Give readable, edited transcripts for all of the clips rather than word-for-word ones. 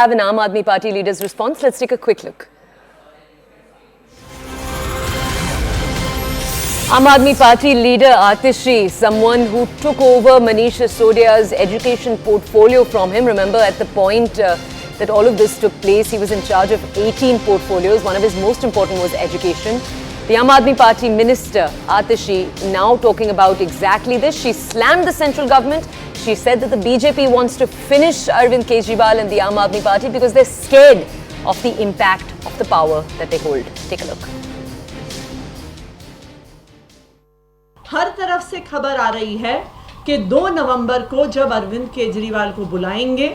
Have an Aam Aadmi Party leader's response. Let's take a quick look. Aam Aadmi Party leader Atishi, someone who took over Manish Sisodia's education portfolio from him. Remember, at the point that all of this took place, he was in charge of 18 portfolios. One of his most important was education. The Aam Aadmi Party minister, Atishi, now talking about exactly this. She slammed the central government. She said that the BJP wants to finish Arvind Kejriwal and the Aam Aadmi Party because they're scared of the impact of the power that they hold. Take a look. हर तरफ से खबर आ रही है कि 2 नवंबर को जब अरविंद केजरीवाल को बुलाएंगे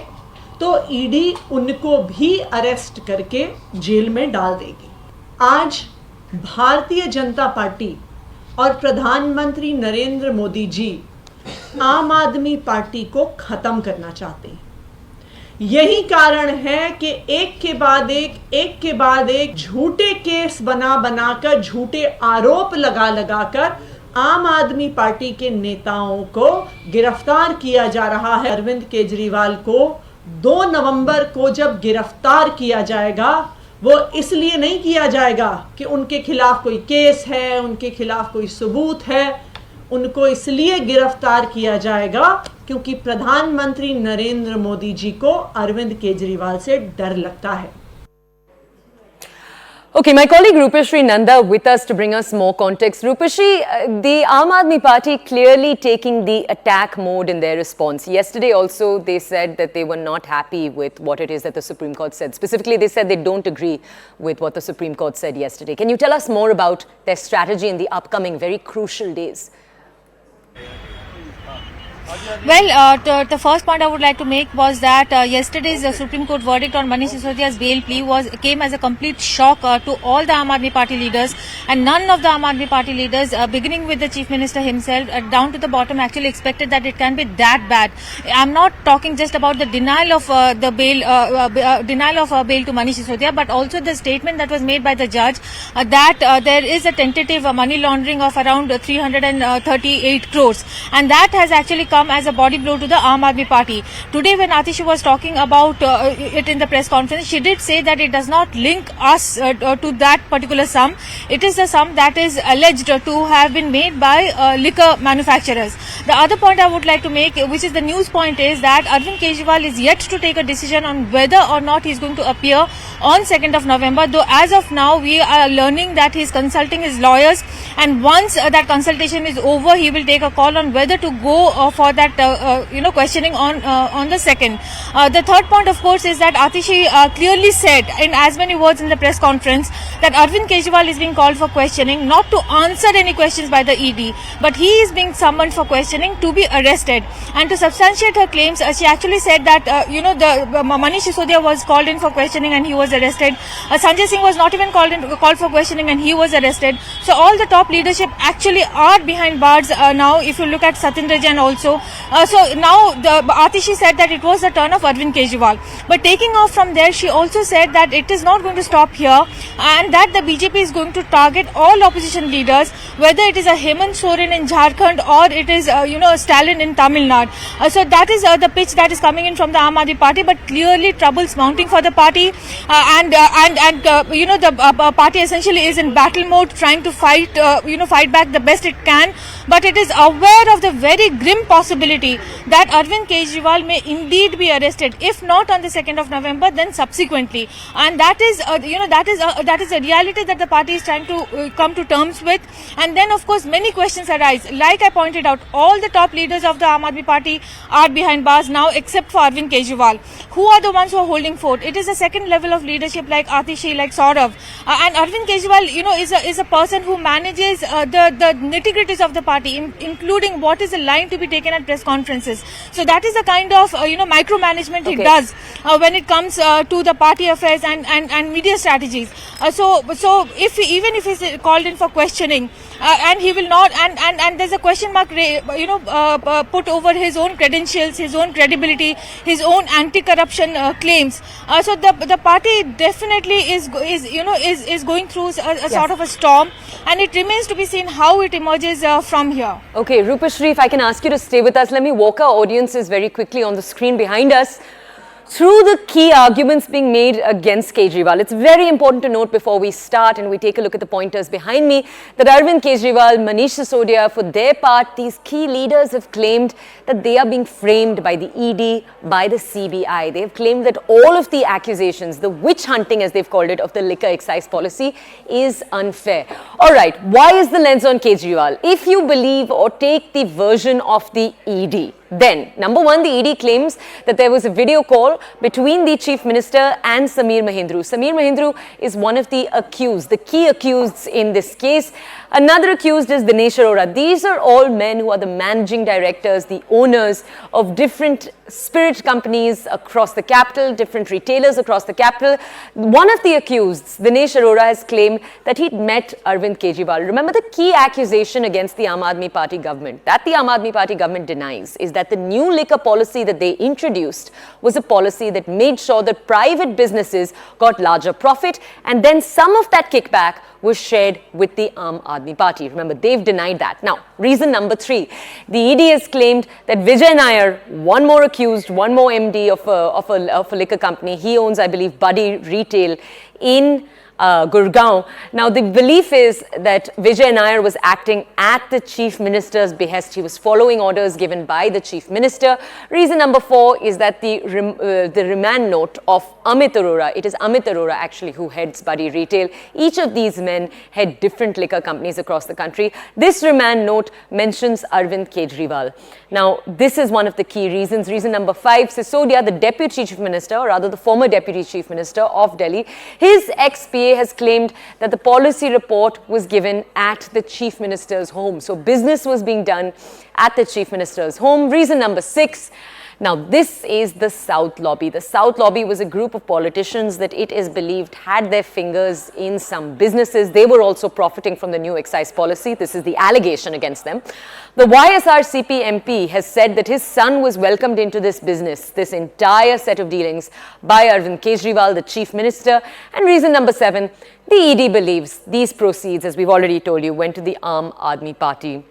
तो ईडी उनको भी अरेस्ट करके जेल में डाल देगी। आज भारतीय जनता पार्टी और प्रधानमंत्री नरेंद्र मोदी जी आम आदमी पार्टी को खत्म करना चाहते हैं। यही कारण है कि एक के बाद एक झूठे केस बनाकर झूठे आरोप लगाकर आम आदमी पार्टी के नेताओं को गिरफ्तार किया जा रहा है। अरविंद केजरीवाल को 2 नवंबर को जब गिरफ्तार किया जाएगा, वो इसलिए नहीं किया जाएगा कि उनके खिलाफ कोई केस है, उनके खिलाफ कोई सबूत है। उनको इसलिए गिरफ्तार किया जाएगा क्योंकि प्रधानमंत्री नरेंद्र मोदी जी को अरविंद केजरीवाल से डर लगता है। Okay, my colleague Rupeshri Nanda with us to bring us more context. Rupeshri, the Aam Aadmi Party clearly taking the attack mode in their response. Yesterday also they said that they were not happy with what it is that the Supreme Court said. Specifically, they said they don't agree with what the Supreme Court said yesterday. Can you tell us more about their strategy in the upcoming very crucial days? Well, the first point I would like to make was that yesterday's Supreme Court verdict on Manish Sisodia's bail plea came as a complete shock to all the Aam Aadmi Party leaders, and none of the Aam Aadmi Party leaders, beginning with the Chief Minister himself, down to the bottom, actually expected that it can be that bad. I'm not talking just about the denial of the bail, bail to Manish Sisodia, but also the statement that was made by the judge that there is a tentative money laundering of around 338 crores, and that has actually come as a body blow to the Aam Aadmi Party. Today when Atishi was talking about it in the press conference, she did say that it does not link us to that particular sum. It is the sum that is alleged to have been made by liquor manufacturers. The other point I would like to make, which is the news point, is that Arvind Kejriwal is yet to take a decision on whether or not he is going to appear on 2nd of November, though as of now we are learning that he is consulting his lawyers, and once that consultation is over, he will take a call on whether to go for that questioning on the 2nd. The third point, of course, is that Atishi clearly said in as many words in the press conference that Arvind Kejriwal is being called for questioning, not to answer any questions by the ED, but he is being summoned for questioning to be arrested. And to substantiate her claims, she actually said that the Manish Sisodia was called in for questioning and he was arrested. Sanjay Singh was not even called for questioning and he was arrested. So all the top leadership actually are behind bars now. If you look at Satyendra Jain also. So now the Atishi said that it was the turn of Arvind Kejriwal. But taking off from there, she also said that it is not going to stop here and that the BJP is going to target all opposition leaders, whether it is a Hemant Soren in Jharkhand or it is Stalin in Tamil Nadu. So that is the pitch that is coming in from the Aam Aadmi Party, but clearly troubles mounting for the party the party essentially is in battle mode, trying to fight back the best it can, but it is aware of the very grim possibility that Arvind Kejriwal may indeed be arrested, if not on the 2nd of November, then subsequently. And that is a reality that the party is trying to come to terms with. And then, of course, many questions arise. Like I pointed out, all the top leaders of the Aam Aadmi Party are behind bars now, except for Arvind Kejriwal. Who are the ones who are holding fort? It is a second level of leadership like Atishi, like Saurav. And Arvind Kejriwal, is a person who manages the nitty-gritties of the party, including what is the line to be taken at press conferences. So that is the kind of micromanagement he does when it comes to the party affairs and media strategies. So even if he's called in for questioning, and he will not, and there's a question mark put over his own credentials, his own credibility, his own anti-corruption claims. So the party definitely is going through a sort of a storm, and it remains to be seen how it emerges from here. Okay, Rupeshri, if I can ask you to stay with us, let me walk our audiences very quickly on the screen behind us through the key arguments being made against Kejriwal. It's very important to note before we start and we take a look at the pointers behind me that Arvind Kejriwal, Manish Sisodia, for their part, these key leaders have claimed that they are being framed by the ED, by the CBI. They have claimed that all of the accusations, the witch hunting as they've called it, of the liquor excise policy is unfair. All right, why is the lens on Kejriwal? If you believe or take the version of the ED, then, number one, the ED claims that there was a video call between the Chief Minister and Sameer Mahindru. Sameer Mahindru is one of the accused, the key accused in this case. Another accused is Dinesh Arora. These are all men who are the managing directors, the owners of different spirit companies across the capital, different retailers across the capital. One of the accused, Dinesh Arora, has claimed that he'd met Arvind Kejriwal. Remember, the key accusation against the Aam Aadmi Party government, that the Aam Aadmi Party government denies, is that the new liquor policy that they introduced was a policy that made sure that private businesses got larger profit, and then some of that kickback was shared with the Aam Aadmi Party. Remember, they've denied that. Now, reason number three, the ED has claimed that Vijay Nair, one more accused, one more MD of a liquor company, he owns, I believe, Buddy Retail in Gurgaon. Now, the belief is that Vijay Nair was acting at the Chief Minister's behest. He was following orders given by the Chief Minister. Reason number four is that the remand note of Amit Arora, it is Amit Arora actually who heads Buddy Retail. Each of these men head different liquor companies across the country. This remand note mentions Arvind Kejriwal. Now, this is one of the key reasons. Reason number five, Sisodia, the Deputy Chief Minister, or rather the former Deputy Chief Minister of Delhi, his ex-PA has claimed that the policy report was given at the Chief Minister's home. So business was being done at the Chief Minister's home. Reason number six, now this is the South Lobby. The South Lobby was a group of politicians that it is believed had their fingers in some businesses. They were also profiting from the new excise policy. This is the allegation against them. The YSRCP MP has said that his son was welcomed into this business, this entire set of dealings, by Arvind Kejriwal, the Chief Minister. And reason number seven, the ED believes these proceeds, as we've already told you, went to the Aam Aadmi Party,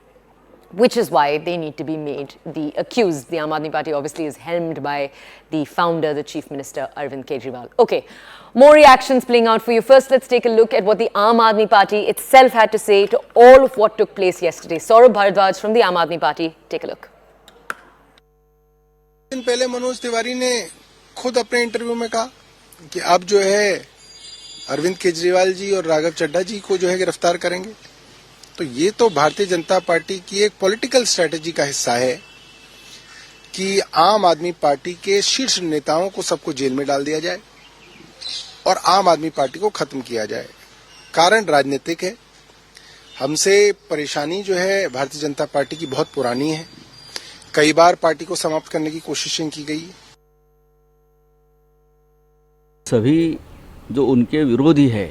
which is why they need to be made the accused. The Aam Aadmi Party obviously is helmed by the founder, the Chief Minister, Arvind Kejriwal. Okay, more reactions playing out for you. First, let's take a look at what the Aam Aadmi Party itself had to say to all of what took place yesterday. Saurabh Bharadwaj from the Aam Aadmi Party, take a look. दिन पहले मनोज तिवारी ने खुद अपने interview में कहा कि अब जो है अरविंद केजरीवाल जी और राघव चड्ढा जी को जो है गिरफ्तार करेंगे। तो ये तो भारतीय जनता पार्टी की एक पॉलिटिकल स्ट्रेटेजी का हिस्सा है कि आम आदमी पार्टी के शीर्ष नेताओं को सबको जेल में डाल दिया जाए और आम आदमी पार्टी को खत्म किया जाए। कारण राजनीतिक है। हमसे परेशानी जो है भारतीय जनता पार्टी की बहुत पुरानी है। कई बार पार्टी को समाप्त करने की कोशिशें की गई। सभी जो उनके विरोधी है,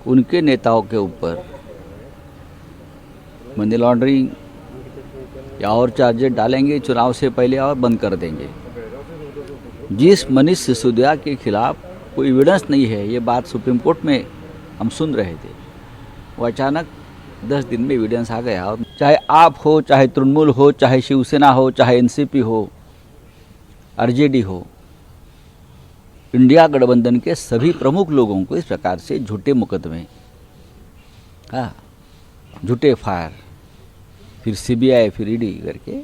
उनके नेताओं के ऊपर मनी लॉन्ड्रिंग या और चार्जेस डालेंगे चुनाव से पहले और बंद कर देंगे। जिस मनीष सिसोदिया के खिलाफ कोई एविडेंस नहीं है, ये बात सुप्रीम कोर्ट में हम सुन रहे थे, वो अचानक 10 दिन में एविडेंस आ गया। और चाहे आप हो, चाहे तृणमूल हो, चाहे शिवसेना हो, चाहे एनसीपी हो, आरजेडी हो, इंडिया गठबंधन के सभी प्रमुख लोगों को इस प्रकार से झूठे मुकदमे, झूठे फायर, फिर सीबीआई, फिर ईडी करके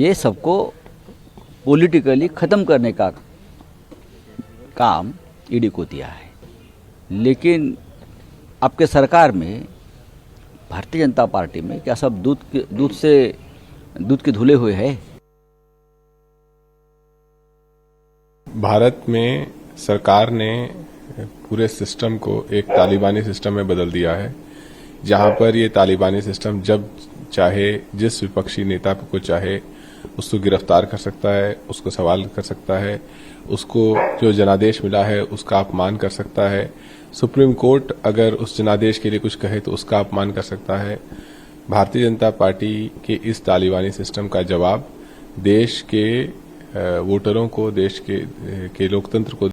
ये सबको पॉलिटिकली ख़त्म करने का काम ईडी को दिया है। लेकिन आपके सरकार में, भारतीय जनता पार्टी में क्या सब दूध के धुले हुए हैं? भारत में सरकार ने पूरे सिस्टम को एक तालिबानी सिस्टम में बदल दिया है, जहां पर ये तालिबानी सिस्टम जब चाहे जिस विपक्षी नेता को चाहे उसको गिरफ्तार कर सकता है, उसको सवाल कर सकता है, उसको जो जनादेश मिला है उसका अपमान कर सकता है। सुप्रीम कोर्ट अगर उस जनादेश के लिए कुछ कहे तो उसका अपमान कर सकता है। भारतीय जनता पार्टी के इस तालिबानी सिस्टम का जवाब देश के वोटरों को, देश के लोकतंत्र को